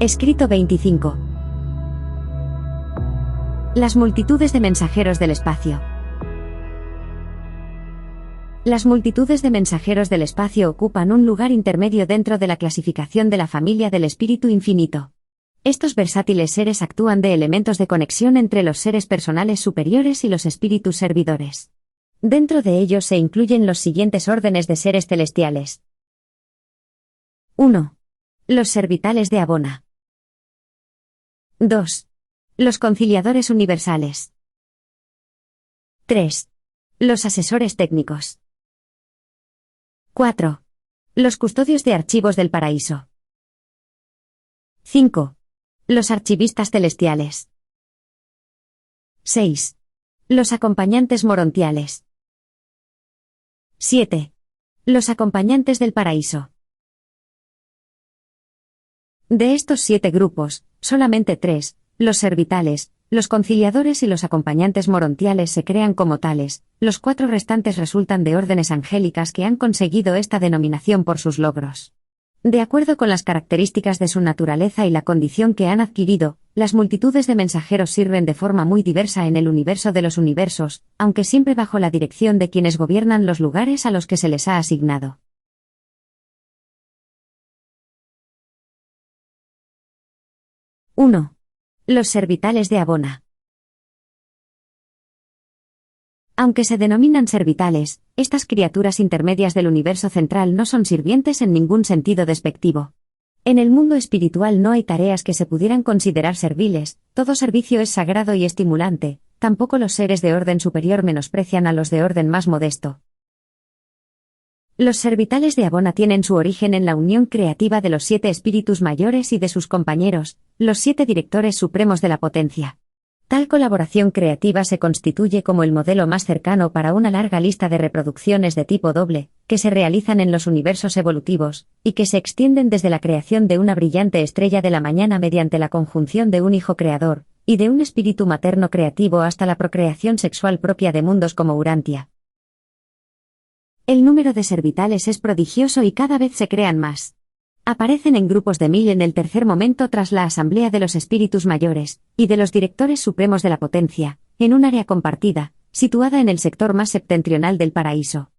Escrito 25. Las multitudes de mensajeros del espacio. Las multitudes de mensajeros del espacio ocupan un lugar intermedio dentro de la clasificación de la familia del espíritu infinito. Estos versátiles seres actúan de elementos de conexión entre los seres personales superiores y los espíritus servidores. Dentro de ellos se incluyen los siguientes órdenes de seres celestiales. 1. Los servitales de Abona. 2. Los conciliadores universales. 3. Los asesores técnicos. 4. Los custodios de archivos del paraíso. 5. Los archivistas celestiales. 6. Los acompañantes morontiales. 7. Los acompañantes del paraíso. De estos 7 grupos, solamente 3, los servitales, los conciliadores y los acompañantes morontiales se crean como tales, los 4 restantes resultan de órdenes angélicas que han conseguido esta denominación por sus logros. De acuerdo con las características de su naturaleza y la condición que han adquirido, las multitudes de mensajeros sirven de forma muy diversa en el universo de los universos, aunque siempre bajo la dirección de quienes gobiernan los lugares a los que se les ha asignado. 1. Los servitales de Abona. Aunque se denominan servitales, estas criaturas intermedias del universo central no son sirvientes en ningún sentido despectivo. En el mundo espiritual no hay tareas que se pudieran considerar serviles, todo servicio es sagrado y estimulante, tampoco los seres de orden superior menosprecian a los de orden más modesto. Los servitales de Abona tienen su origen en la unión creativa de los 7 espíritus mayores y de sus compañeros, los 7 directores supremos de la potencia. Tal colaboración creativa se constituye como el modelo más cercano para una larga lista de reproducciones de tipo doble, que se realizan en los universos evolutivos, y que se extienden desde la creación de una brillante estrella de la mañana mediante la conjunción de un hijo creador, y de un espíritu materno creativo hasta la procreación sexual propia de mundos como Urantia. El número de servitales es prodigioso y cada vez se crean más. Aparecen en grupos de 1000 en el tercer momento tras la asamblea de los espíritus mayores, y de los directores supremos de la potencia, en un área compartida, situada en el sector más septentrional del paraíso.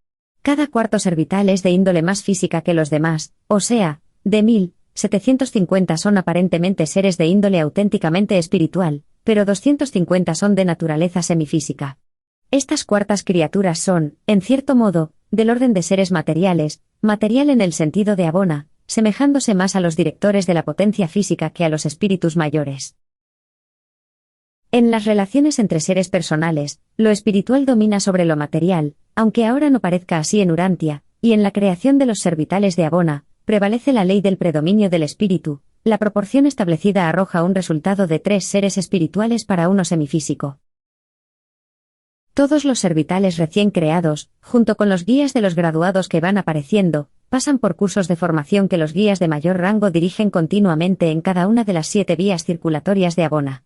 Cada cuarto servital es de índole más física que los demás, o sea, de 1750 son aparentemente seres de índole auténticamente espiritual, pero 250 son de naturaleza semifísica. Estas cuartas criaturas son, en cierto modo, del orden de seres materiales, material en el sentido de Abona, semejándose más a los directores de la potencia física que a los espíritus mayores. En las relaciones entre seres personales, lo espiritual domina sobre lo material, aunque ahora no parezca así en Urantia, y en la creación de los servitales de Abona, prevalece la ley del predominio del espíritu, la proporción establecida arroja un resultado de 3 seres espirituales para uno semifísico. Todos los servitales recién creados, junto con los guías de los graduados que van apareciendo, pasan por cursos de formación que los guías de mayor rango dirigen continuamente en cada una de las 7 vías circulatorias de Abona.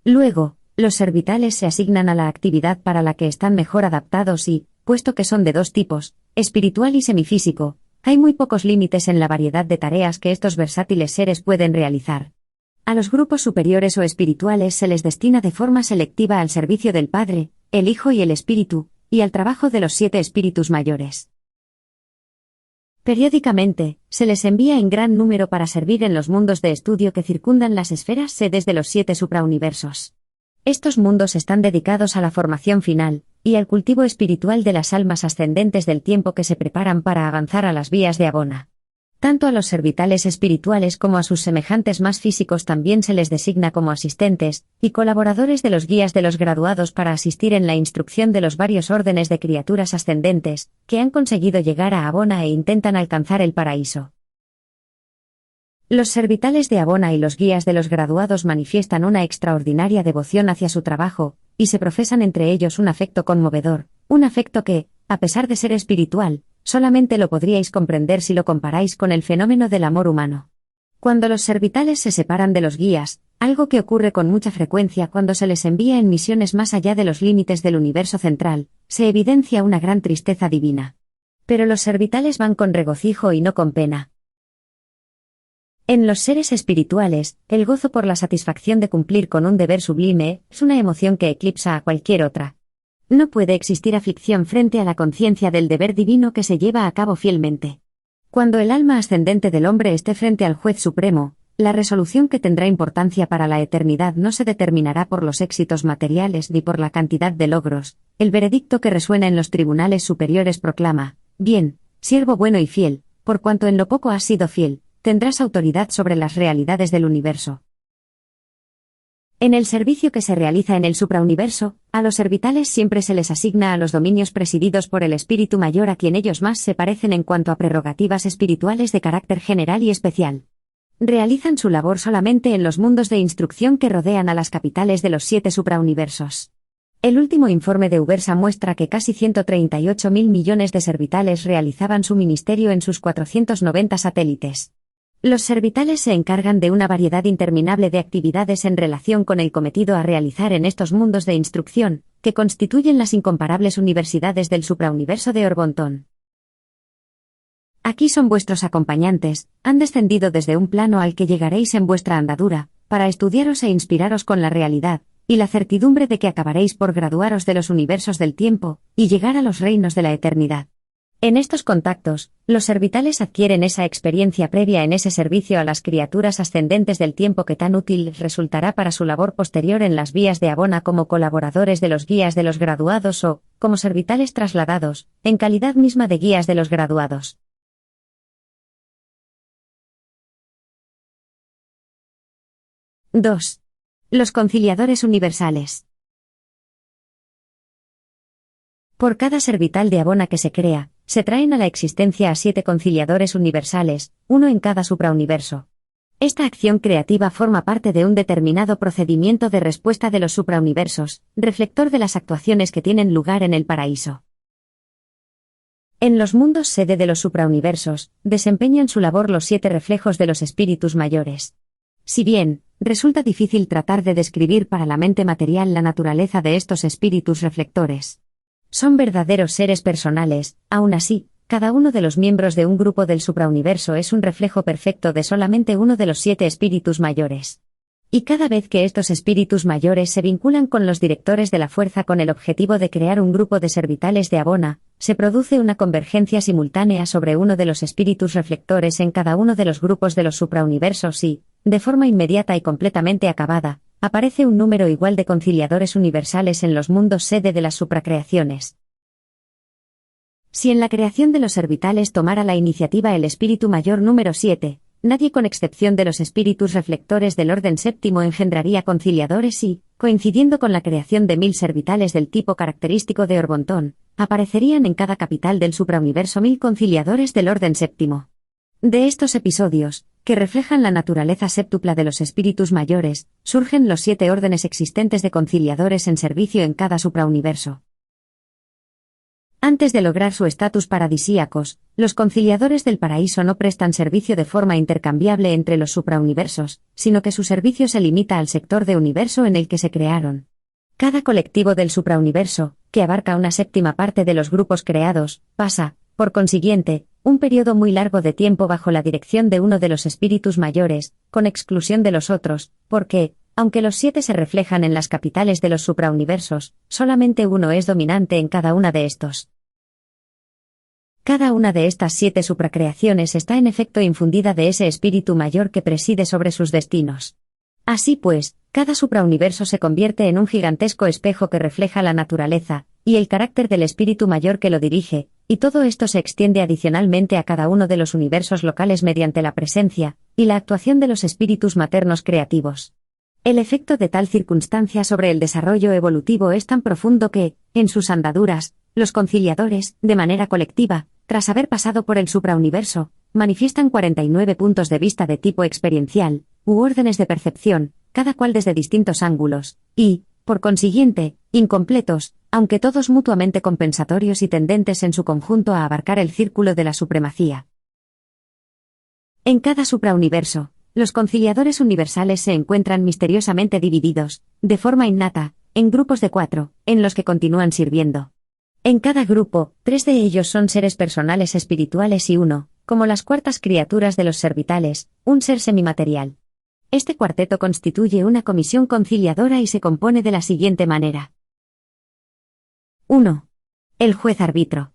Luego, los servitales se asignan a la actividad para la que están mejor adaptados y, puesto que son de 2 tipos, espiritual y semifísico, hay muy pocos límites en la variedad de tareas que estos versátiles seres pueden realizar. A los grupos superiores o espirituales se les destina de forma selectiva al servicio del Padre, el Hijo y el Espíritu, y al trabajo de los 7 espíritus mayores. Periódicamente, se les envía en gran número para servir en los mundos de estudio que circundan las esferas sedes de los 7 suprauniversos. Estos mundos están dedicados a la formación final, y al cultivo espiritual de las almas ascendentes del tiempo que se preparan para avanzar a las vías de Abona. Tanto a los servitales espirituales como a sus semejantes más físicos también se les designa como asistentes, y colaboradores de los guías de los graduados para asistir en la instrucción de los varios órdenes de criaturas ascendentes, que han conseguido llegar a Abona e intentan alcanzar el paraíso. Los servitales de Abona y los guías de los graduados manifiestan una extraordinaria devoción hacia su trabajo, y se profesan entre ellos un afecto conmovedor, un afecto que, a pesar de ser espiritual, solamente lo podríais comprender si lo comparáis con el fenómeno del amor humano. Cuando los servitales se separan de los guías, algo que ocurre con mucha frecuencia cuando se les envía en misiones más allá de los límites del universo central, se evidencia una gran tristeza divina. Pero los servitales van con regocijo y no con pena. En los seres espirituales, el gozo por la satisfacción de cumplir con un deber sublime es una emoción que eclipsa a cualquier otra. No puede existir aflicción frente a la conciencia del deber divino que se lleva a cabo fielmente. Cuando el alma ascendente del hombre esté frente al Juez Supremo, la resolución que tendrá importancia para la eternidad no se determinará por los éxitos materiales ni por la cantidad de logros. El veredicto que resuena en los tribunales superiores proclama: bien, siervo bueno y fiel, por cuanto en lo poco has sido fiel, tendrás autoridad sobre las realidades del universo. En el servicio que se realiza en el suprauniverso, a los servitales siempre se les asigna a los dominios presididos por el espíritu mayor a quien ellos más se parecen en cuanto a prerrogativas espirituales de carácter general y especial. Realizan su labor solamente en los mundos de instrucción que rodean a las capitales de los 7 suprauniversos. El último informe de Ubersa muestra que casi 138.000 millones de servitales realizaban su ministerio en sus 490 satélites. Los servitales se encargan de una variedad interminable de actividades en relación con el cometido a realizar en estos mundos de instrucción, que constituyen las incomparables universidades del suprauniverso de Orbontón. Aquí son vuestros acompañantes, han descendido desde un plano al que llegaréis en vuestra andadura, para estudiaros e inspiraros con la realidad, y la certidumbre de que acabaréis por graduaros de los universos del tiempo, y llegar a los reinos de la eternidad. En estos contactos, los servitales adquieren esa experiencia previa en ese servicio a las criaturas ascendentes del tiempo que tan útil les resultará para su labor posterior en las vías de Abona como colaboradores de los guías de los graduados o, como servitales trasladados, en calidad misma de guías de los graduados. (2) Los conciliadores universales. Por cada servital de Abona que se crea, se traen a la existencia a 7 conciliadores universales, uno en cada suprauniverso. Esta acción creativa forma parte de un determinado procedimiento de respuesta de los suprauniversos, reflector de las actuaciones que tienen lugar en el paraíso. En los mundos sede de los suprauniversos, desempeñan su labor los 7 reflejos de los espíritus mayores. Si bien, resulta difícil tratar de describir para la mente material la naturaleza de estos espíritus reflectores. Son verdaderos seres personales, aún así, cada uno de los miembros de un grupo del suprauniverso es un reflejo perfecto de solamente uno de los 7 espíritus mayores. Y cada vez que estos espíritus mayores se vinculan con los directores de la fuerza con el objetivo de crear un grupo de servitales de Abona, se produce una convergencia simultánea sobre uno de los espíritus reflectores en cada uno de los grupos de los suprauniversos y, de forma inmediata y completamente acabada, aparece un número igual de conciliadores universales en los mundos sede de las supracreaciones. Si en la creación de los servitales tomara la iniciativa el espíritu mayor número 7, nadie con excepción de los espíritus reflectores del orden séptimo engendraría conciliadores y, coincidiendo con la creación de 1000 servitales del tipo característico de Orbontón, aparecerían en cada capital del suprauniverso 1000 conciliadores del orden séptimo. De estos episodios, que reflejan la naturaleza séptupla de los espíritus mayores, surgen los 7 órdenes existentes de conciliadores en servicio en cada suprauniverso. Antes de lograr su estatus paradisíacos, los conciliadores del paraíso no prestan servicio de forma intercambiable entre los suprauniversos, sino que su servicio se limita al sector de universo en el que se crearon. Cada colectivo del suprauniverso, que abarca una séptima parte de los grupos creados, pasa, por consiguiente, un periodo muy largo de tiempo bajo la dirección de uno de los espíritus mayores, con exclusión de los otros, porque, aunque los 7 se reflejan en las capitales de los suprauniversos, solamente uno es dominante en cada una de estos. Cada una de estas 7 supracreaciones está en efecto infundida de ese espíritu mayor que preside sobre sus destinos. Así pues, cada suprauniverso se convierte en un gigantesco espejo que refleja la naturaleza, y el carácter del espíritu mayor que lo dirige, y todo esto se extiende adicionalmente a cada uno de los universos locales mediante la presencia y la actuación de los espíritus maternos creativos. El efecto de tal circunstancia sobre el desarrollo evolutivo es tan profundo que, en sus andaduras, los conciliadores, de manera colectiva, tras haber pasado por el suprauniverso, manifiestan 49 puntos de vista de tipo experiencial, u órdenes de percepción, cada cual desde distintos ángulos, y, por consiguiente, incompletos, aunque todos mutuamente compensatorios y tendentes en su conjunto a abarcar el círculo de la supremacía. En cada suprauniverso, los conciliadores universales se encuentran misteriosamente divididos, de forma innata, en grupos de 4, en los que continúan sirviendo. En cada grupo, 3 de ellos son seres personales espirituales y 1, como las cuartas criaturas de los servitales, un ser semimaterial. Este cuarteto constituye una comisión conciliadora y se compone de la siguiente manera. 1. El juez árbitro.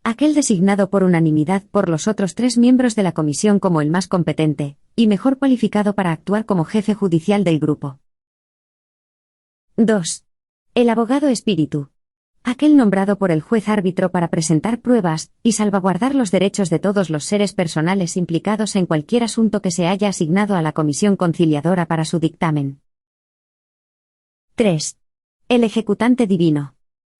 Aquel designado por unanimidad por los otros 3 miembros de la comisión como el más competente y mejor cualificado para actuar como jefe judicial del grupo. 2. El abogado espíritu. Aquel nombrado por el juez árbitro para presentar pruebas y salvaguardar los derechos de todos los seres personales implicados en cualquier asunto que se haya asignado a la comisión conciliadora para su dictamen. 3. El ejecutante divino.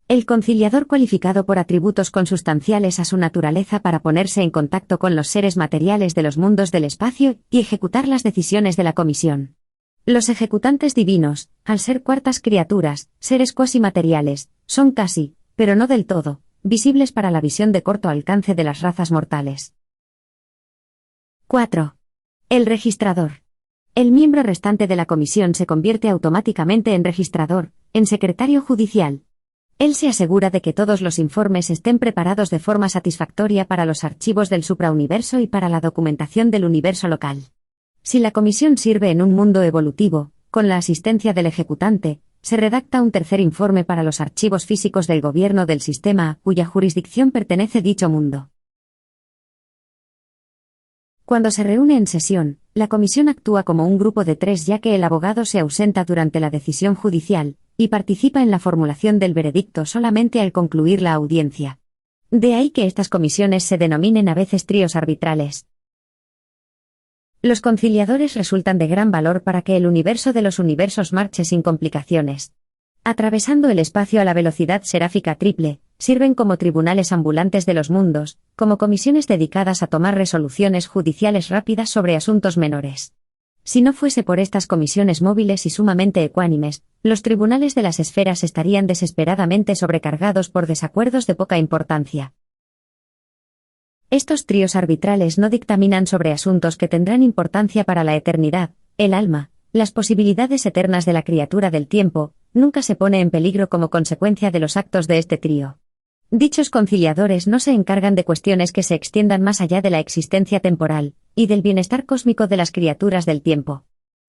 El conciliador cualificado por atributos consustanciales a su naturaleza para ponerse en contacto con los seres materiales de los mundos del espacio y ejecutar las decisiones de la comisión. Los ejecutantes divinos, al ser cuartas criaturas, seres cuasi materiales, son casi, pero no del todo, visibles para la visión de corto alcance de las razas mortales. 4. El registrador. El miembro restante de la comisión se convierte automáticamente en registrador, en secretario judicial. Él se asegura de que todos los informes estén preparados de forma satisfactoria para los archivos del suprauniverso y para la documentación del universo local. Si la comisión sirve en un mundo evolutivo, con la asistencia del ejecutante, se redacta un tercer informe para los archivos físicos del gobierno del sistema a cuya jurisdicción pertenece dicho mundo. Cuando se reúne en sesión, la comisión actúa como un grupo de 3 ya que el abogado se ausenta durante la decisión judicial y participa en la formulación del veredicto solamente al concluir la audiencia. De ahí que estas comisiones se denominen a veces tríos arbitrales. Los conciliadores resultan de gran valor para que el universo de los universos marche sin complicaciones. Atravesando el espacio a la velocidad seráfica triple, sirven como tribunales ambulantes de los mundos, como comisiones dedicadas a tomar resoluciones judiciales rápidas sobre asuntos menores. Si no fuese por estas comisiones móviles y sumamente ecuánimes, los tribunales de las esferas estarían desesperadamente sobrecargados por desacuerdos de poca importancia. Estos tríos arbitrales no dictaminan sobre asuntos que tendrán importancia para la eternidad, el alma, las posibilidades eternas de la criatura del tiempo, nunca se pone en peligro como consecuencia de los actos de este trío. Dichos conciliadores no se encargan de cuestiones que se extiendan más allá de la existencia temporal y del bienestar cósmico de las criaturas del tiempo.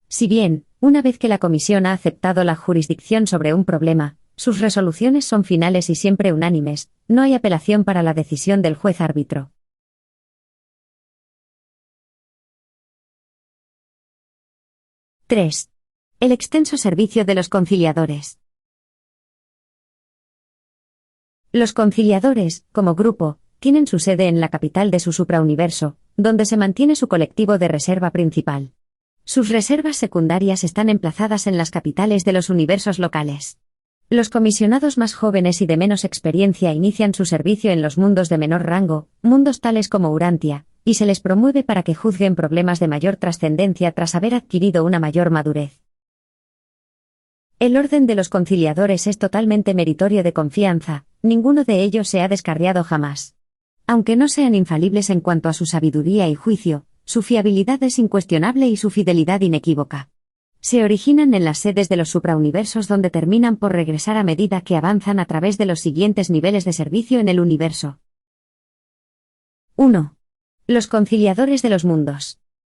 Si bien, una vez que la comisión ha aceptado la jurisdicción sobre un problema, sus resoluciones son finales y siempre unánimes, no hay apelación para la decisión del juez árbitro. 3. El extenso servicio de los conciliadores. Los conciliadores, como grupo, tienen su sede en la capital de su suprauniverso, donde se mantiene su colectivo de reserva principal. Sus reservas secundarias están emplazadas en las capitales de los universos locales. Los comisionados más jóvenes y de menos experiencia inician su servicio en los mundos de menor rango, mundos tales como Urantia, y se les promueve para que juzguen problemas de mayor trascendencia tras haber adquirido una mayor madurez. El orden de los conciliadores es totalmente meritorio de confianza, ninguno de ellos se ha descarriado jamás. Aunque no sean infalibles en cuanto a su sabiduría y juicio, su fiabilidad es incuestionable y su fidelidad inequívoca. Se originan en las sedes de los suprauniversos donde terminan por regresar a medida que avanzan a través de los siguientes niveles de servicio en el universo. 1. Los conciliadores de los mundos.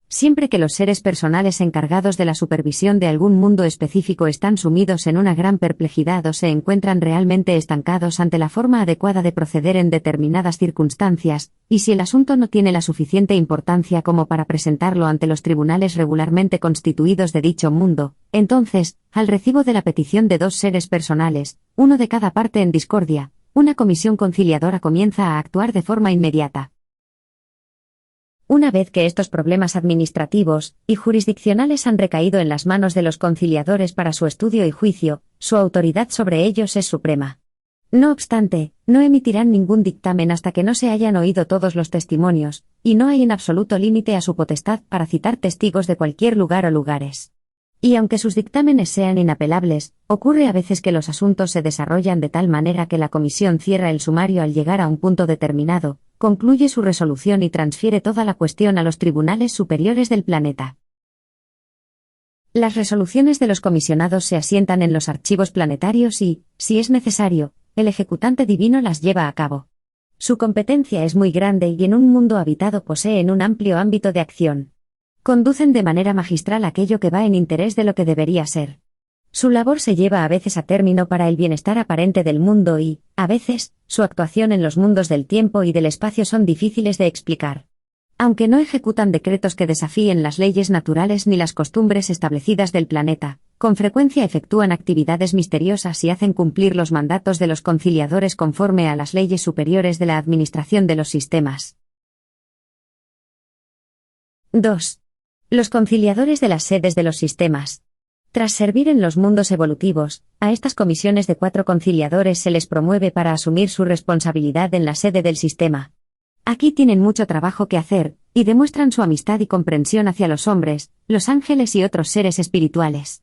Siempre que los seres personales encargados de la supervisión de algún mundo específico están sumidos en una gran perplejidad o se encuentran realmente estancados ante la forma adecuada de proceder en determinadas circunstancias, y si el asunto no tiene la suficiente importancia como para presentarlo ante los tribunales regularmente constituidos de dicho mundo, entonces, al recibo de la petición de 2 seres personales, uno de cada parte en discordia, una comisión conciliadora comienza a actuar de forma inmediata. Una vez que estos problemas administrativos y jurisdiccionales han recaído en las manos de los conciliadores para su estudio y juicio, su autoridad sobre ellos es suprema. No obstante, no emitirán ningún dictamen hasta que no se hayan oído todos los testimonios, y no hay en absoluto límite a su potestad para citar testigos de cualquier lugar o lugares. Y aunque sus dictámenes sean inapelables, ocurre a veces que los asuntos se desarrollan de tal manera que la comisión cierra el sumario al llegar a un punto determinado, concluye su resolución y transfiere toda la cuestión a los tribunales superiores del planeta. Las resoluciones de los comisionados se asientan en los archivos planetarios y, si es necesario, el ejecutante divino las lleva a cabo. Su competencia es muy grande y en un mundo habitado poseen un amplio ámbito de acción. Conducen de manera magistral aquello que va en interés de lo que debería ser. Su labor se lleva a veces a término para el bienestar aparente del mundo y, a veces, su actuación en los mundos del tiempo y del espacio son difíciles de explicar. Aunque no ejecutan decretos que desafíen las leyes naturales ni las costumbres establecidas del planeta, con frecuencia efectúan actividades misteriosas y hacen cumplir los mandatos de los conciliadores conforme a las leyes superiores de la administración de los sistemas. 2. Los conciliadores de las sedes de los sistemas. Tras servir en los mundos evolutivos, a estas comisiones de 4 conciliadores se les promueve para asumir su responsabilidad en la sede del sistema. Aquí tienen mucho trabajo que hacer, y demuestran su amistad y comprensión hacia los hombres, los ángeles y otros seres espirituales.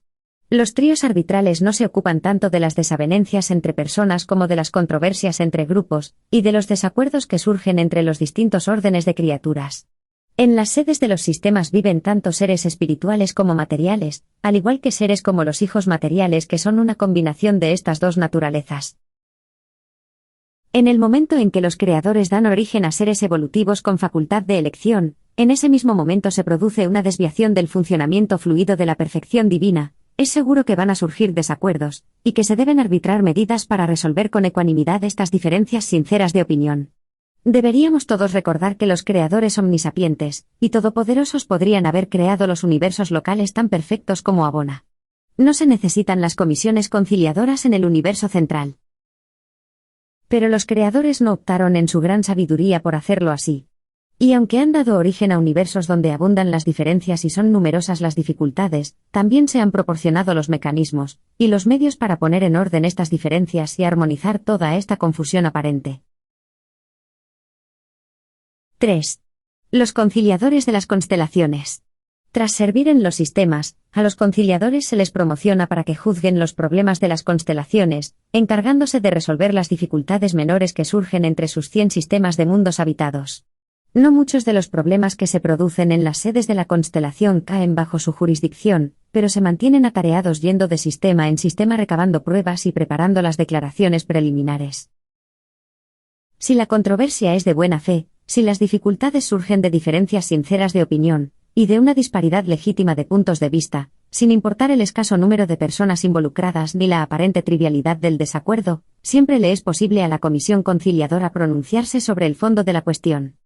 Los tríos arbitrales no se ocupan tanto de las desavenencias entre personas como de las controversias entre grupos, y de los desacuerdos que surgen entre los distintos órdenes de criaturas. En las sedes de los sistemas viven tanto seres espirituales como materiales, al igual que seres como los hijos materiales que son una combinación de estas dos naturalezas. En el momento en que los creadores dan origen a seres evolutivos con facultad de elección, en ese mismo momento se produce una desviación del funcionamiento fluido de la perfección divina. Es seguro que van a surgir desacuerdos, y que se deben arbitrar medidas para resolver con ecuanimidad estas diferencias sinceras de opinión. Deberíamos todos recordar que los creadores omnisapientes y todopoderosos podrían haber creado los universos locales tan perfectos como Abona. No se necesitan las comisiones conciliadoras en el universo central. Pero los creadores no optaron en su gran sabiduría por hacerlo así. Y aunque han dado origen a universos donde abundan las diferencias y son numerosas las dificultades, también se han proporcionado los mecanismos y los medios para poner en orden estas diferencias y armonizar toda esta confusión aparente. 3. Los conciliadores de las constelaciones. Tras servir en los sistemas, a los conciliadores se les promociona para que juzguen los problemas de las constelaciones, encargándose de resolver las dificultades menores que surgen entre sus 100 sistemas de mundos habitados. No muchos de los problemas que se producen en las sedes de la constelación caen bajo su jurisdicción, pero se mantienen atareados yendo de sistema en sistema recabando pruebas y preparando las declaraciones preliminares. Si la controversia es de buena fe, si las dificultades surgen de diferencias sinceras de opinión, y de una disparidad legítima de puntos de vista, sin importar el escaso número de personas involucradas ni la aparente trivialidad del desacuerdo, siempre le es posible a la comisión conciliadora pronunciarse sobre el fondo de la cuestión.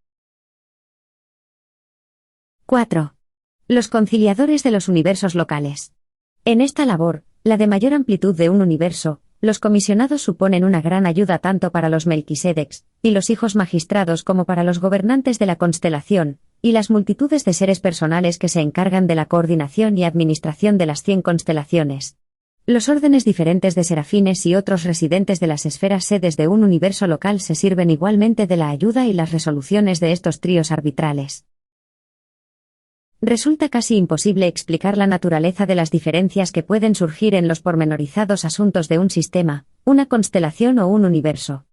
4. Los conciliadores de los universos locales. En esta labor, la de mayor amplitud de un universo, los comisionados suponen una gran ayuda tanto para los Melquisedecs y los hijos magistrados como para los gobernantes de la constelación, y las multitudes de seres personales que se encargan de la coordinación y administración de las 100 constelaciones. Los órdenes diferentes de serafines y otros residentes de las esferas sedes de un universo local se sirven igualmente de la ayuda y las resoluciones de estos tríos arbitrales. Resulta casi imposible explicar la naturaleza de las diferencias que pueden surgir en los pormenorizados asuntos de un sistema, una constelación o un universo.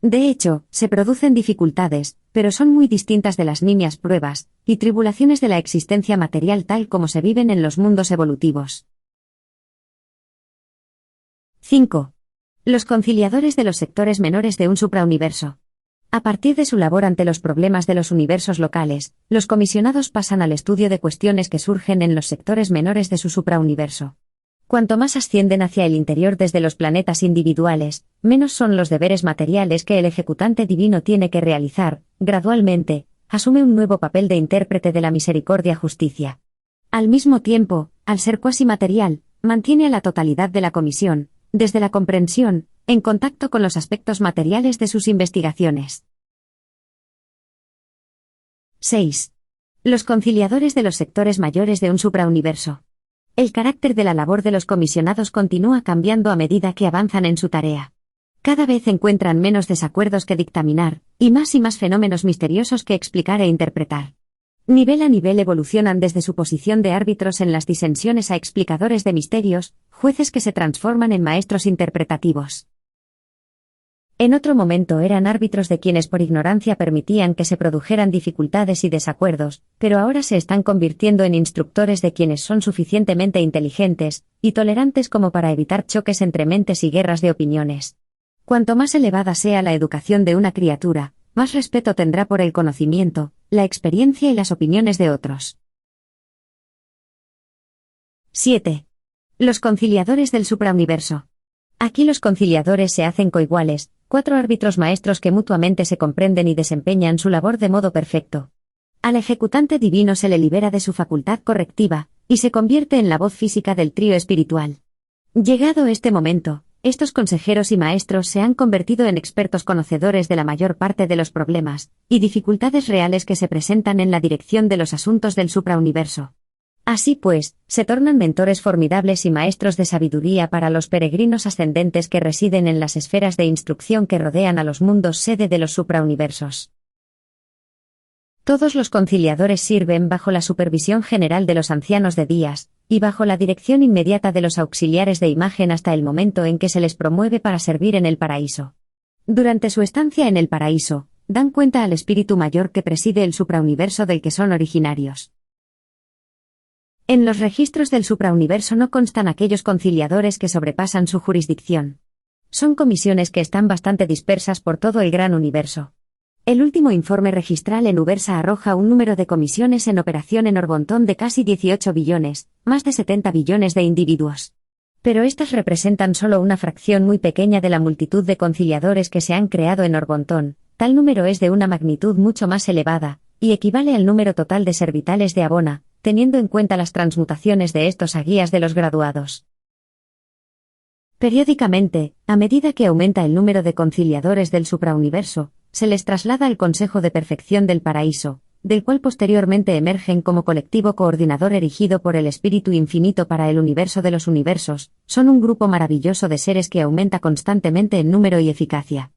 De hecho, se producen dificultades, pero son muy distintas de las nimias pruebas y tribulaciones de la existencia material tal como se viven en los mundos evolutivos. 5. Los conciliadores de los sectores menores de un suprauniverso. A partir de su labor ante los problemas de los universos locales, los comisionados pasan al estudio de cuestiones que surgen en los sectores menores de su suprauniverso. Cuanto más ascienden hacia el interior desde los planetas individuales, menos son los deberes materiales que el ejecutante divino tiene que realizar. Gradualmente, asume un nuevo papel de intérprete de la misericordia-justicia. Al mismo tiempo, al ser cuasi material, mantiene a la totalidad de la comisión, desde la comprensión, en contacto con los aspectos materiales de sus investigaciones. 6. Los conciliadores de los sectores mayores de un suprauniverso. El carácter de la labor de los comisionados continúa cambiando a medida que avanzan en su tarea. Cada vez encuentran menos desacuerdos que dictaminar, y más fenómenos misteriosos que explicar e interpretar. Nivel a nivel evolucionan desde su posición de árbitros en las disensiones a explicadores de misterios, jueces que se transforman en maestros interpretativos. En otro momento eran árbitros de quienes por ignorancia permitían que se produjeran dificultades y desacuerdos, pero ahora se están convirtiendo en instructores de quienes son suficientemente inteligentes y tolerantes como para evitar choques entre mentes y guerras de opiniones. Cuanto más elevada sea la educación de una criatura, más respeto tendrá por el conocimiento, la experiencia y las opiniones de otros. 7. Los conciliadores del suprauniverso. Aquí los conciliadores se hacen coiguales, 4 árbitros maestros que mutuamente se comprenden y desempeñan su labor de modo perfecto. Al ejecutante divino se le libera de su facultad correctiva, y se convierte en la voz física del trío espiritual. Llegado este momento, estos consejeros y maestros se han convertido en expertos conocedores de la mayor parte de los problemas y dificultades reales que se presentan en la dirección de los asuntos del suprauniverso. Así pues, se tornan mentores formidables y maestros de sabiduría para los peregrinos ascendentes que residen en las esferas de instrucción que rodean a los mundos sede de los suprauniversos. Todos los conciliadores sirven bajo la supervisión general de los ancianos de días, y bajo la dirección inmediata de los auxiliares de imagen hasta el momento en que se les promueve para servir en el paraíso. Durante su estancia en el paraíso, dan cuenta al espíritu mayor que preside el suprauniverso del que son originarios. En los registros del suprauniverso no constan aquellos conciliadores que sobrepasan su jurisdicción. Son comisiones que están bastante dispersas por todo el gran universo. El último informe registral en Ubersa arroja un número de comisiones en operación en Orbontón de casi 18 billones, más de 70 billones de individuos. Pero estas representan solo una fracción muy pequeña de la multitud de conciliadores que se han creado en Orbontón. Tal número es de una magnitud mucho más elevada, y equivale al número total de servitales de Abona, teniendo en cuenta las transmutaciones de estos a guías de los graduados. Periódicamente, a medida que aumenta el número de conciliadores del suprauniverso, se les traslada al Consejo de Perfección del Paraíso, del cual posteriormente emergen como colectivo coordinador erigido por el Espíritu Infinito para el universo de los universos. Son un grupo maravilloso de seres que aumenta constantemente en número y eficacia.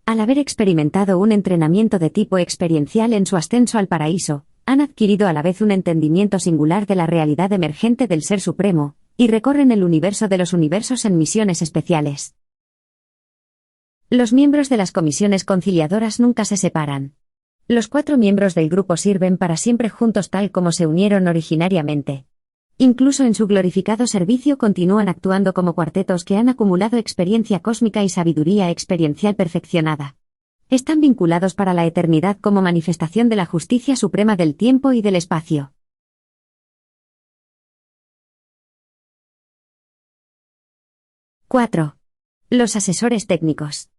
Al haber experimentado un entrenamiento de tipo experiencial en su ascenso al paraíso, han adquirido a la vez un entendimiento singular de la realidad emergente del Ser Supremo, y recorren el universo de los universos en misiones especiales. Los miembros de las comisiones conciliadoras nunca se separan. Los 4 miembros del grupo sirven para siempre juntos tal como se unieron originariamente. Incluso en su glorificado servicio continúan actuando como cuartetos que han acumulado experiencia cósmica y sabiduría experiencial perfeccionada. Están vinculados para la eternidad como manifestación de la justicia suprema del tiempo y del espacio. ¡4! Los asesores técnicos.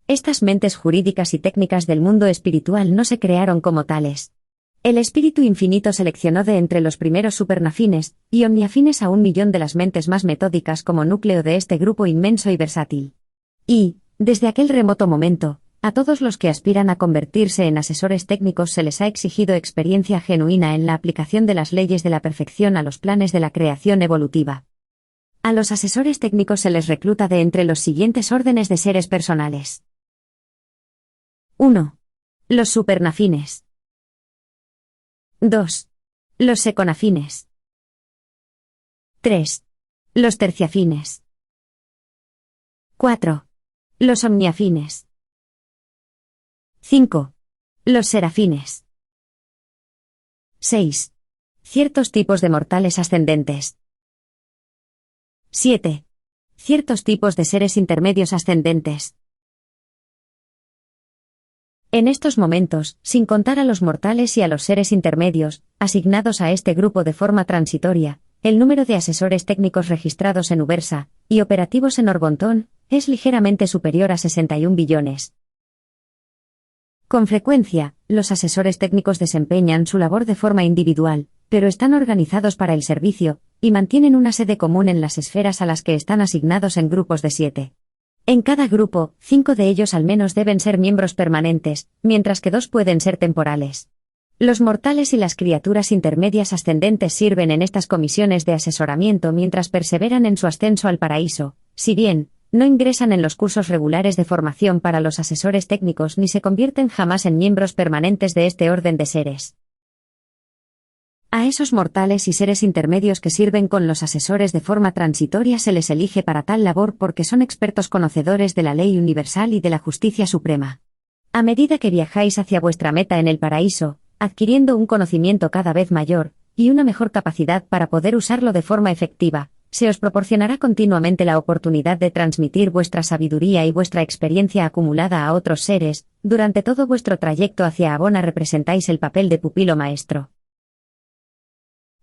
Estas mentes jurídicas y técnicas del mundo espiritual no se crearon como tales. El Espíritu Infinito seleccionó de entre los primeros supernafines y omniafines a 1.000.000 de las mentes más metódicas como núcleo de este grupo inmenso y versátil. Y, desde aquel remoto momento, a todos los que aspiran a convertirse en asesores técnicos se les ha exigido experiencia genuina en la aplicación de las leyes de la perfección a los planes de la creación evolutiva. A los asesores técnicos se les recluta de entre los siguientes órdenes de seres personales. 1. Los supernafines. 2. Los seconafines. 3. Los terciafines. 4. Los omniafines. 5. Los serafines. 6. Ciertos tipos de mortales ascendentes. 7. Ciertos tipos de seres intermedios ascendentes. En estos momentos, sin contar a los mortales y a los seres intermedios, asignados a este grupo de forma transitoria, el número de asesores técnicos registrados en Ubersa y operativos en Orbontón es ligeramente superior a 61 billones. Con frecuencia, los asesores técnicos desempeñan su labor de forma individual, pero están organizados para el servicio, y mantienen una sede común en las esferas a las que están asignados en grupos de 7. En cada grupo, 5 de ellos al menos deben ser miembros permanentes, mientras que 2 pueden ser temporales. Los mortales y las criaturas intermedias ascendentes sirven en estas comisiones de asesoramiento mientras perseveran en su ascenso al paraíso, si bien, no ingresan en los cursos regulares de formación para los asesores técnicos ni se convierten jamás en miembros permanentes de este orden de seres. A esos mortales y seres intermedios que sirven con los asesores de forma transitoria se les elige para tal labor porque son expertos conocedores de la ley universal y de la justicia suprema. A medida que viajáis hacia vuestra meta en el paraíso, adquiriendo un conocimiento cada vez mayor, y una mejor capacidad para poder usarlo de forma efectiva, se os proporcionará continuamente la oportunidad de transmitir vuestra sabiduría y vuestra experiencia acumulada a otros seres. Durante todo vuestro trayecto hacia Abona representáis el papel de pupilo maestro.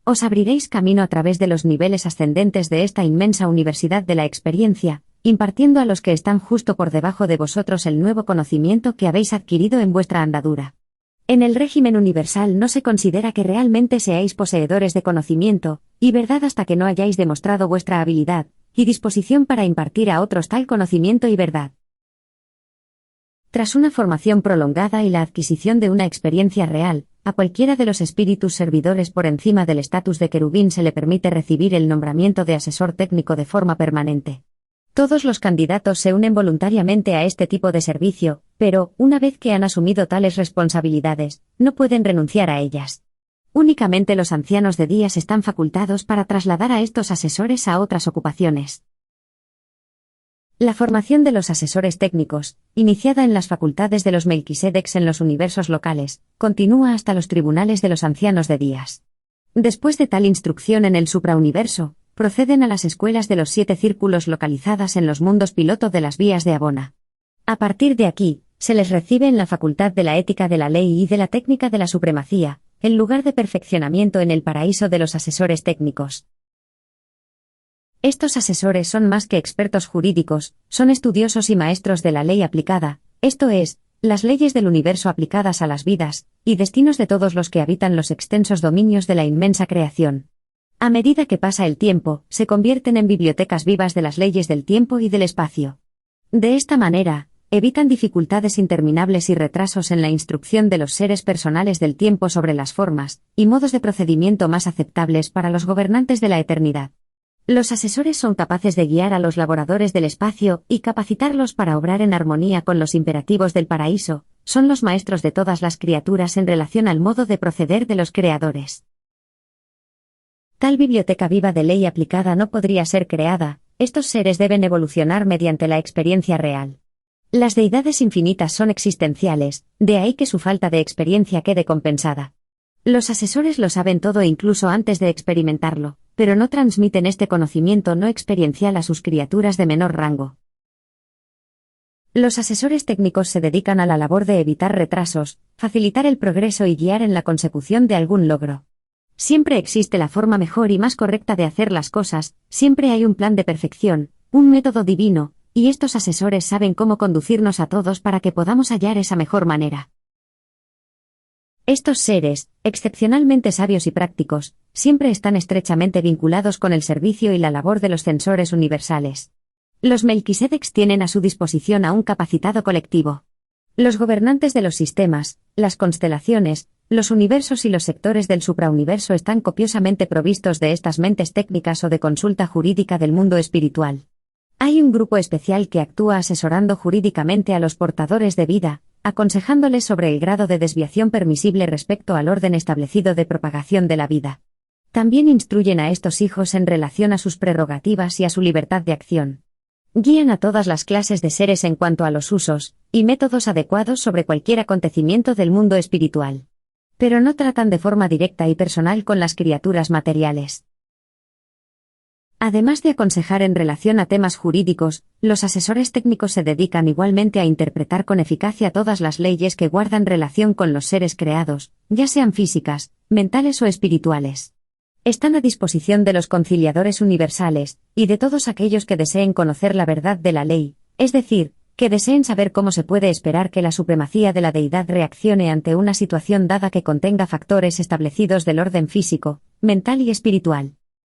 Os abriréis camino a través de los niveles ascendentes de esta inmensa universidad de la experiencia, impartiendo a los que están justo por debajo de vosotros el nuevo conocimiento que habéis adquirido en vuestra andadura. En el régimen universal no se considera que realmente seáis poseedores de conocimiento y verdad hasta que no hayáis demostrado vuestra habilidad y disposición para impartir a otros tal conocimiento y verdad. Tras una formación prolongada y la adquisición de una experiencia real, a cualquiera de los espíritus servidores por encima del estatus de querubín se le permite recibir el nombramiento de asesor técnico de forma permanente. Todos los candidatos se unen voluntariamente a este tipo de servicio, pero, una vez que han asumido tales responsabilidades, no pueden renunciar a ellas. Únicamente los ancianos de días están facultados para trasladar a estos asesores a otras ocupaciones. La formación de los asesores técnicos, iniciada en las facultades de los Melquisedecs en los universos locales, continúa hasta los tribunales de los ancianos de días. Después de tal instrucción en el suprauniverso, proceden a las escuelas de los 7 círculos localizadas en los mundos piloto de las vías de Abona. A partir de aquí, se les recibe en la facultad de la ética de la ley y de la técnica de la supremacía, el lugar de perfeccionamiento en el paraíso de los asesores técnicos. Estos asesores son más que expertos jurídicos, son estudiosos y maestros de la ley aplicada, esto es, las leyes del universo aplicadas a las vidas y destinos de todos los que habitan los extensos dominios de la inmensa creación. A medida que pasa el tiempo, se convierten en bibliotecas vivas de las leyes del tiempo y del espacio. De esta manera, evitan dificultades interminables y retrasos en la instrucción de los seres personales del tiempo sobre las formas y modos de procedimiento más aceptables para los gobernantes de la eternidad. Los asesores son capaces de guiar a los laboradores del espacio y capacitarlos para obrar en armonía con los imperativos del paraíso, son los maestros de todas las criaturas en relación al modo de proceder de los creadores. Tal biblioteca viva de ley aplicada no podría ser creada, estos seres deben evolucionar mediante la experiencia real. Las deidades infinitas son existenciales, de ahí que su falta de experiencia quede compensada. Los asesores lo saben todo incluso antes de experimentarlo, pero no transmiten este conocimiento no experiencial a sus criaturas de menor rango. Los asesores técnicos se dedican a la labor de evitar retrasos, facilitar el progreso y guiar en la consecución de algún logro. Siempre existe la forma mejor y más correcta de hacer las cosas, siempre hay un plan de perfección, un método divino, y estos asesores saben cómo conducirnos a todos para que podamos hallar esa mejor manera. Estos seres, excepcionalmente sabios y prácticos, siempre están estrechamente vinculados con el servicio y la labor de los censores universales. Los Melquisedecs tienen a su disposición a un capacitado colectivo. Los gobernantes de los sistemas, las constelaciones, los universos y los sectores del suprauniverso están copiosamente provistos de estas mentes técnicas o de consulta jurídica del mundo espiritual. Hay un grupo especial que actúa asesorando jurídicamente a los portadores de vida, aconsejándoles sobre el grado de desviación permisible respecto al orden establecido de propagación de la vida. También instruyen a estos hijos en relación a sus prerrogativas y a su libertad de acción. Guían a todas las clases de seres en cuanto a los usos y métodos adecuados sobre cualquier acontecimiento del mundo espiritual. Pero no tratan de forma directa y personal con las criaturas materiales. Además de aconsejar en relación a temas jurídicos, los asesores técnicos se dedican igualmente a interpretar con eficacia todas las leyes que guardan relación con los seres creados, ya sean físicas, mentales o espirituales. Están a disposición de los conciliadores universales, y de todos aquellos que deseen conocer la verdad de la ley, es decir, que deseen saber cómo se puede esperar que la supremacía de la deidad reaccione ante una situación dada que contenga factores establecidos del orden físico, mental y espiritual.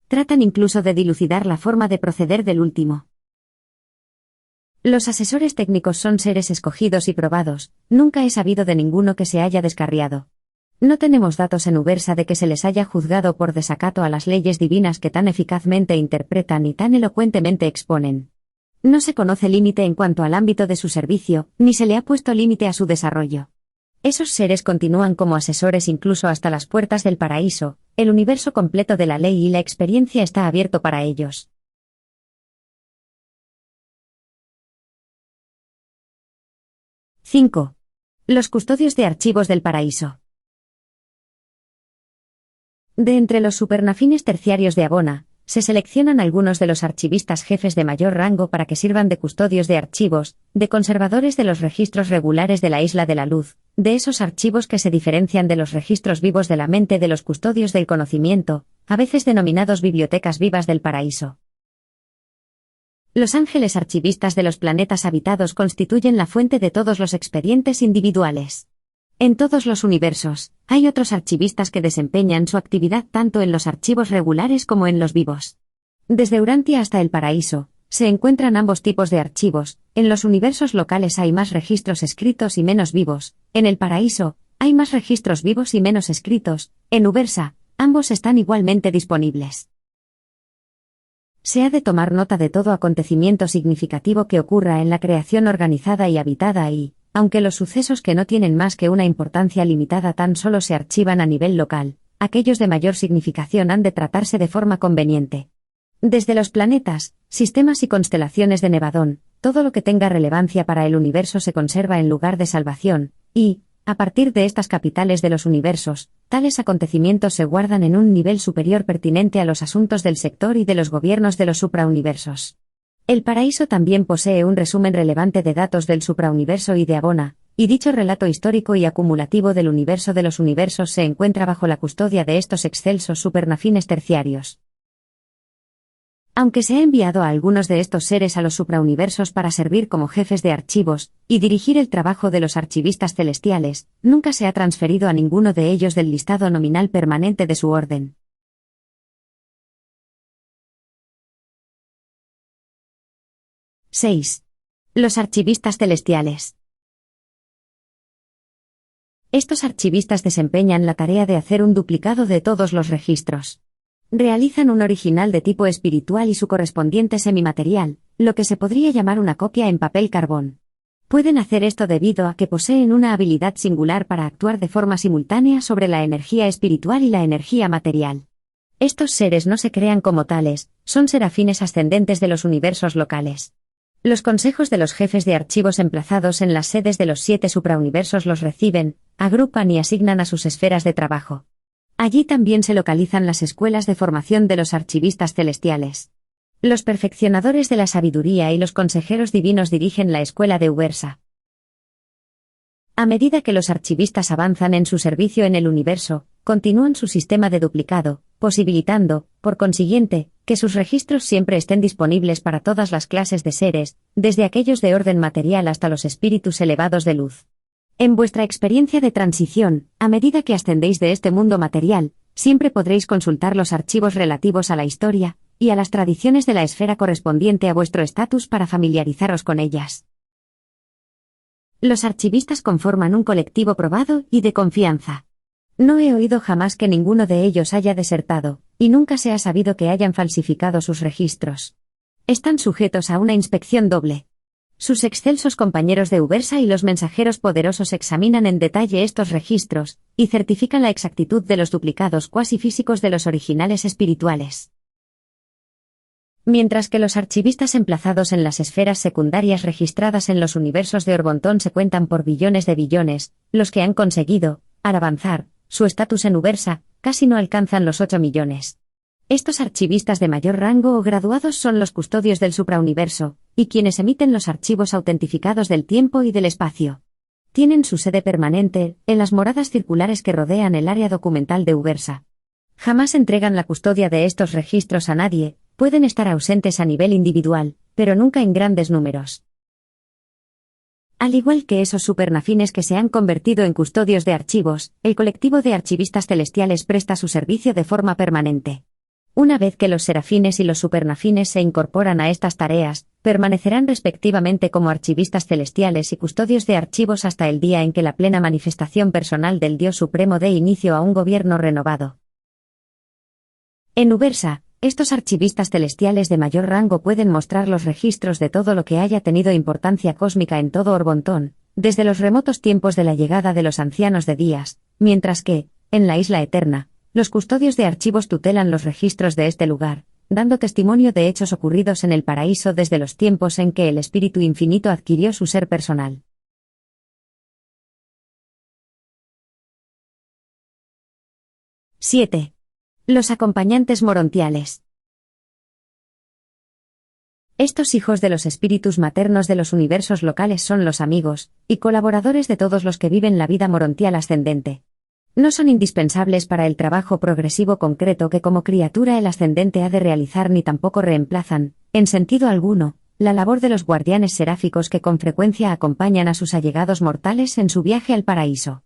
Tratan incluso de dilucidar la forma de proceder del último. Los asesores técnicos son seres escogidos y probados, nunca he sabido de ninguno que se haya descarriado. No tenemos datos en Ubersa de que se les haya juzgado por desacato a las leyes divinas que tan eficazmente interpretan y tan elocuentemente exponen. No se conoce límite en cuanto al ámbito de su servicio, ni se le ha puesto límite a su desarrollo. Esos seres continúan como asesores incluso hasta las puertas del paraíso, el universo completo de la ley y la experiencia está abierto para ellos. ¡5! Los custodios de archivos del paraíso. De entre los supernafines terciarios de Abona, se seleccionan algunos de los archivistas jefes de mayor rango para que sirvan de custodios de archivos, de conservadores de los registros regulares de la Isla de la Luz, de esos archivos que se diferencian de los registros vivos de la mente de los custodios del conocimiento, a veces denominados bibliotecas vivas del paraíso. Los ángeles archivistas de los planetas habitados constituyen la fuente de todos los expedientes individuales. En todos los universos, hay otros archivistas que desempeñan su actividad tanto en los archivos regulares como en los vivos. Desde Urantia hasta el paraíso, se encuentran ambos tipos de archivos. En los universos locales hay más registros escritos y menos vivos. En el paraíso, hay más registros vivos y menos escritos. En Ubersa, ambos están igualmente disponibles. Se ha de tomar nota de todo acontecimiento significativo que ocurra en la creación organizada y habitada y, aunque los sucesos que no tienen más que una importancia limitada tan solo se archivan a nivel local, aquellos de mayor significación han de tratarse de forma conveniente. Desde los planetas, sistemas y constelaciones de Nevadón, todo lo que tenga relevancia para el universo se conserva en lugar de salvación, y, a partir de estas capitales de los universos, tales acontecimientos se guardan en un nivel superior pertinente a los asuntos del sector y de los gobiernos de los suprauniversos. El paraíso también posee un resumen relevante de datos del suprauniverso y de Abona, y dicho relato histórico y acumulativo del universo de los universos se encuentra bajo la custodia de estos excelsos supernafines terciarios. Aunque se ha enviado a algunos de estos seres a los suprauniversos para servir como jefes de archivos y dirigir el trabajo de los archivistas celestiales, nunca se ha transferido a ninguno de ellos del listado nominal permanente de su orden. ¡6! Los archivistas celestiales. Estos archivistas desempeñan la tarea de hacer un duplicado de todos los registros. Realizan un original de tipo espiritual y su correspondiente semimaterial, lo que se podría llamar una copia en papel carbón. Pueden hacer esto debido a que poseen una habilidad singular para actuar de forma simultánea sobre la energía espiritual y la energía material. Estos seres no se crean como tales, son serafines ascendentes de los universos locales. Los consejos de los jefes de archivos emplazados en las sedes de los 7 suprauniversos los reciben, agrupan y asignan a sus esferas de trabajo. Allí también se localizan las escuelas de formación de los archivistas celestiales. Los perfeccionadores de la sabiduría y los consejeros divinos dirigen la escuela de Ubersa. A medida que los archivistas avanzan en su servicio en el universo, continúan su sistema de duplicado, posibilitando, por consiguiente, que sus registros siempre estén disponibles para todas las clases de seres, desde aquellos de orden material hasta los espíritus elevados de luz. En vuestra experiencia de transición, a medida que ascendéis de este mundo material, siempre podréis consultar los archivos relativos a la historia y a las tradiciones de la esfera correspondiente a vuestro estatus para familiarizaros con ellas. Los archivistas conforman un colectivo probado y de confianza. No he oído jamás que ninguno de ellos haya desertado, y nunca se ha sabido que hayan falsificado sus registros. Están sujetos a una inspección doble. Sus excelsos compañeros de Ubersa y los mensajeros poderosos examinan en detalle estos registros, y certifican la exactitud de los duplicados cuasi físicos de los originales espirituales. Mientras que los archivistas emplazados en las esferas secundarias registradas en los universos de Orbontón se cuentan por billones de billones, los que han conseguido, al avanzar, su estatus en Ubersa, casi no alcanzan los 8 millones. Estos archivistas de mayor rango o graduados son los custodios del suprauniverso, y quienes emiten los archivos autentificados del tiempo y del espacio. Tienen su sede permanente en las moradas circulares que rodean el área documental de Ubersa. Jamás entregan la custodia de estos registros a nadie, pueden estar ausentes a nivel individual, pero nunca en grandes números. Al igual que esos supernafines que se han convertido en custodios de archivos, el colectivo de archivistas celestiales presta su servicio de forma permanente. Una vez que los serafines y los supernafines se incorporan a estas tareas, permanecerán respectivamente como archivistas celestiales y custodios de archivos hasta el día en que la plena manifestación personal del Dios Supremo dé inicio a un gobierno renovado. En Ubersa, estos archivistas celestiales de mayor rango pueden mostrar los registros de todo lo que haya tenido importancia cósmica en todo Orbontón, desde los remotos tiempos de la llegada de los ancianos de Días, mientras que, en la Isla Eterna, los custodios de archivos tutelan los registros de este lugar, dando testimonio de hechos ocurridos en el paraíso desde los tiempos en que el Espíritu Infinito adquirió su ser personal. 7. Los acompañantes morontiales. Estos hijos de los espíritus maternos de los universos locales son los amigos y colaboradores de todos los que viven la vida morontial ascendente. No son indispensables para el trabajo progresivo concreto que como criatura el ascendente ha de realizar ni tampoco reemplazan, en sentido alguno, la labor de los guardianes seráficos que con frecuencia acompañan a sus allegados mortales en su viaje al paraíso.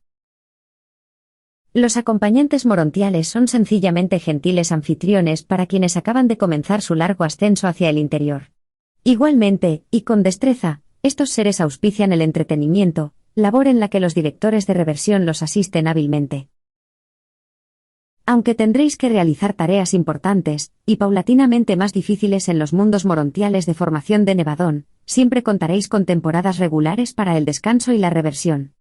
Los acompañantes morontiales son sencillamente gentiles anfitriones para quienes acaban de comenzar su largo ascenso hacia el interior. Igualmente, y con destreza, estos seres auspician el entretenimiento, labor en la que los directores de reversión los asisten hábilmente. Aunque tendréis que realizar tareas importantes, y paulatinamente más difíciles en los mundos morontiales de formación de Nevadón, siempre contaréis con temporadas regulares para el descanso y la reversión.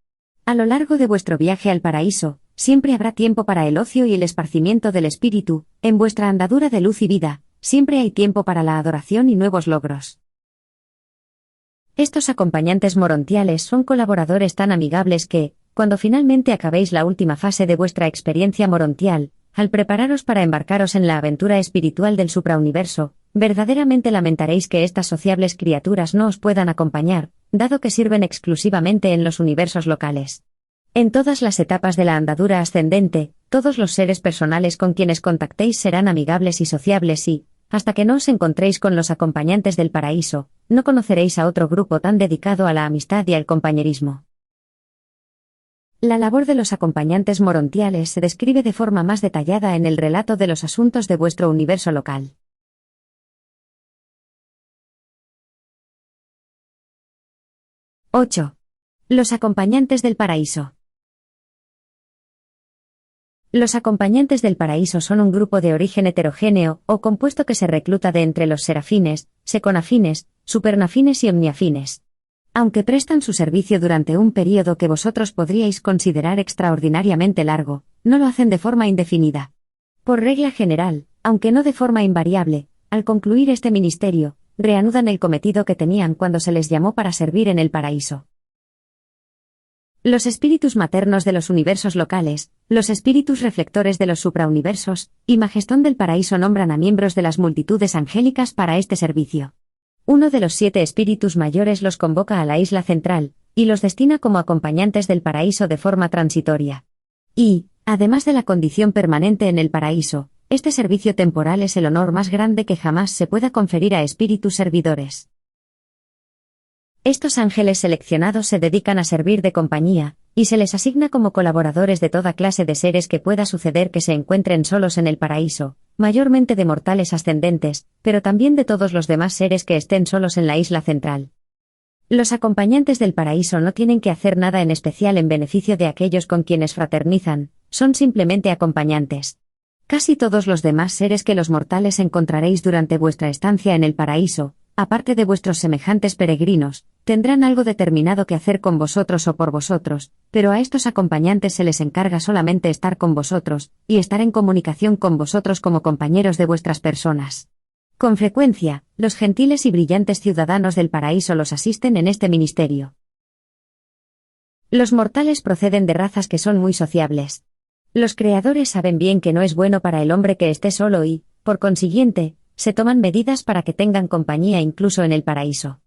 A lo largo de vuestro viaje al paraíso, siempre habrá tiempo para el ocio y el esparcimiento del espíritu, en vuestra andadura de luz y vida, siempre hay tiempo para la adoración y nuevos logros. Estos acompañantes morontiales son colaboradores tan amigables que, cuando finalmente acabéis la última fase de vuestra experiencia morontial, al prepararos para embarcaros en la aventura espiritual del suprauniverso, verdaderamente lamentaréis que estas sociables criaturas no os puedan acompañar, dado que sirven exclusivamente en los universos locales. En todas las etapas de la andadura ascendente, todos los seres personales con quienes contactéis serán amigables y sociables y, hasta que no os encontréis con los acompañantes del paraíso, no conoceréis a otro grupo tan dedicado a la amistad y al compañerismo. La labor de los acompañantes morontiales se describe de forma más detallada en el relato de los asuntos de vuestro universo local. 8. Los acompañantes del paraíso. Los acompañantes del paraíso son un grupo de origen heterogéneo o compuesto que se recluta de entre los serafines, seconafines, supernafines y omniafines. Aunque prestan su servicio durante un período que vosotros podríais considerar extraordinariamente largo, no lo hacen de forma indefinida. Por regla general, aunque no de forma invariable, al concluir este ministerio, reanudan el cometido que tenían cuando se les llamó para servir en el paraíso. Los espíritus maternos de los universos locales, los espíritus reflectores de los suprauniversos, y Majestón del paraíso nombran a miembros de las multitudes angélicas para este servicio. Uno de los 7 espíritus mayores los convoca a la isla central, y los destina como acompañantes del paraíso de forma transitoria. Y, además de la condición permanente en el paraíso, este servicio temporal es el honor más grande que jamás se pueda conferir a espíritus servidores. Estos ángeles seleccionados se dedican a servir de compañía, y se les asigna como colaboradores de toda clase de seres que pueda suceder que se encuentren solos en el paraíso, mayormente de mortales ascendentes, pero también de todos los demás seres que estén solos en la isla central. Los acompañantes del paraíso no tienen que hacer nada en especial en beneficio de aquellos con quienes fraternizan, son simplemente acompañantes. Casi todos los demás seres que los mortales encontraréis durante vuestra estancia en el paraíso, aparte de vuestros semejantes peregrinos, tendrán algo determinado que hacer con vosotros o por vosotros, pero a estos acompañantes se les encarga solamente estar con vosotros, y estar en comunicación con vosotros como compañeros de vuestras personas. Con frecuencia, los gentiles y brillantes ciudadanos del paraíso los asisten en este ministerio. Los mortales proceden de razas que son muy sociables. Los creadores saben bien que no es bueno para el hombre que esté solo y, por consiguiente, se toman medidas para que tengan compañía incluso en el paraíso.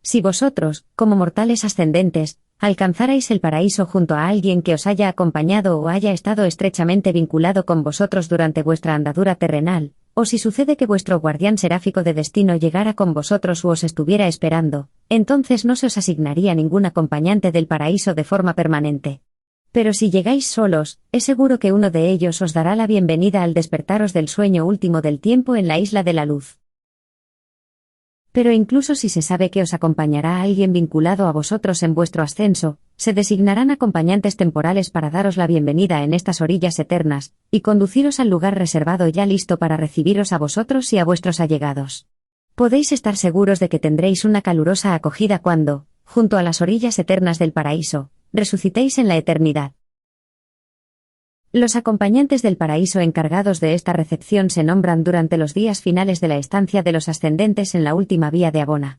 Si vosotros, como mortales ascendentes, alcanzarais el paraíso junto a alguien que os haya acompañado o haya estado estrechamente vinculado con vosotros durante vuestra andadura terrenal, o si sucede que vuestro guardián seráfico de destino llegara con vosotros o os estuviera esperando, entonces no se os asignaría ningún acompañante del paraíso de forma permanente. Pero si llegáis solos, es seguro que uno de ellos os dará la bienvenida al despertaros del sueño último del tiempo en la isla de la luz. Pero incluso si se sabe que os acompañará alguien vinculado a vosotros en vuestro ascenso, se designarán acompañantes temporales para daros la bienvenida en estas orillas eternas, y conduciros al lugar reservado ya listo para recibiros a vosotros y a vuestros allegados. Podéis estar seguros de que tendréis una calurosa acogida cuando, junto a las orillas eternas del paraíso, resucitéis en la eternidad. Los acompañantes del paraíso encargados de esta recepción se nombran durante los días finales de la estancia de los ascendentes en la última vía de Abona.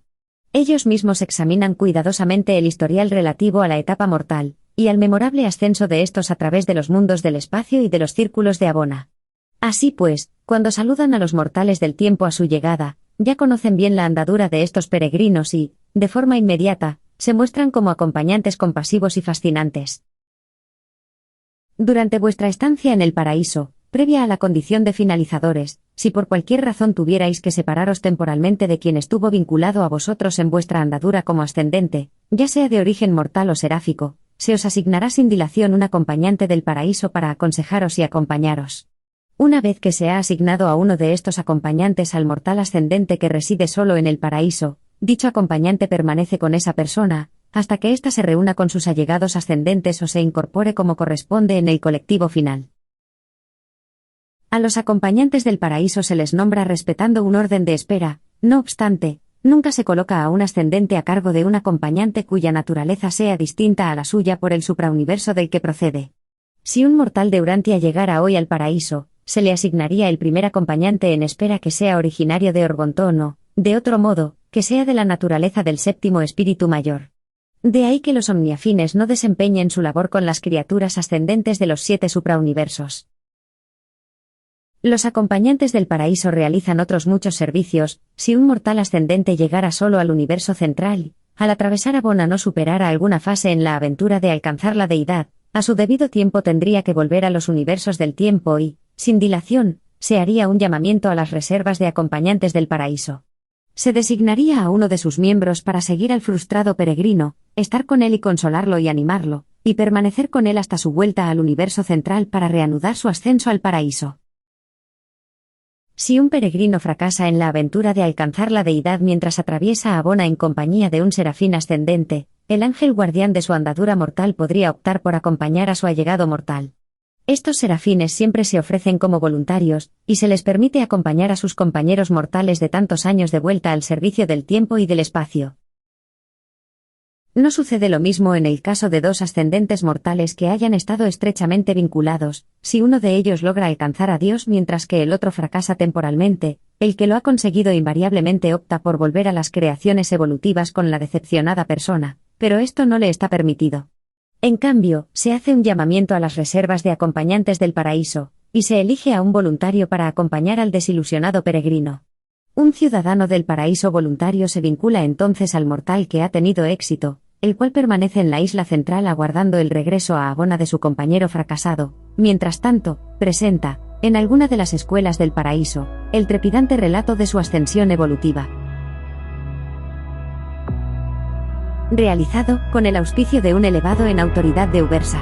Ellos mismos examinan cuidadosamente el historial relativo a la etapa mortal, y al memorable ascenso de estos a través de los mundos del espacio y de los círculos de Abona. Así pues, cuando saludan a los mortales del tiempo a su llegada, ya conocen bien la andadura de estos peregrinos y, de forma inmediata, se muestran como acompañantes compasivos y fascinantes. Durante vuestra estancia en el paraíso, previa a la condición de finalizadores, si por cualquier razón tuvierais que separaros temporalmente de quien estuvo vinculado a vosotros en vuestra andadura como ascendente, ya sea de origen mortal o seráfico, se os asignará sin dilación un acompañante del paraíso para aconsejaros y acompañaros. Una vez que se ha asignado a uno de estos acompañantes al mortal ascendente que reside solo en el paraíso, dicho acompañante permanece con esa persona, hasta que ésta se reúna con sus allegados ascendentes o se incorpore como corresponde en el colectivo final. A los acompañantes del paraíso se les nombra respetando un orden de espera, no obstante, nunca se coloca a un ascendente a cargo de un acompañante cuya naturaleza sea distinta a la suya por el suprauniverso del que procede. Si un mortal de Urantia llegara hoy al paraíso, se le asignaría el primer acompañante en espera que sea originario de Orgontón o, de otro modo, que sea de la naturaleza del séptimo espíritu mayor. De ahí que los omniafines no desempeñen su labor con las criaturas ascendentes de los 7 suprauniversos. Los acompañantes del paraíso realizan otros muchos servicios. Si un mortal ascendente llegara solo al universo central, al atravesar Abona no superara alguna fase en la aventura de alcanzar la deidad, a su debido tiempo tendría que volver a los universos del tiempo y, sin dilación, se haría un llamamiento a las reservas de acompañantes del paraíso. Se designaría a uno de sus miembros para seguir al frustrado peregrino, estar con él y consolarlo y animarlo, y permanecer con él hasta su vuelta al universo central para reanudar su ascenso al paraíso. Si un peregrino fracasa en la aventura de alcanzar la deidad mientras atraviesa Abona en compañía de un serafín ascendente, el ángel guardián de su andadura mortal podría optar por acompañar a su allegado mortal. Estos serafines siempre se ofrecen como voluntarios, y se les permite acompañar a sus compañeros mortales de tantos años de vuelta al servicio del tiempo y del espacio. No sucede lo mismo en el caso de dos ascendentes mortales que hayan estado estrechamente vinculados. Si uno de ellos logra alcanzar a Dios mientras que el otro fracasa temporalmente, el que lo ha conseguido invariablemente opta por volver a las creaciones evolutivas con la decepcionada persona, pero esto no le está permitido. En cambio, se hace un llamamiento a las reservas de acompañantes del paraíso, y se elige a un voluntario para acompañar al desilusionado peregrino. Un ciudadano del paraíso voluntario se vincula entonces al mortal que ha tenido éxito, el cual permanece en la isla central aguardando el regreso a Abona de su compañero fracasado. Mientras tanto, presenta, en alguna de las escuelas del paraíso, el trepidante relato de su ascensión evolutiva. Realizado con el auspicio de un elevado en autoridad de Ubersa.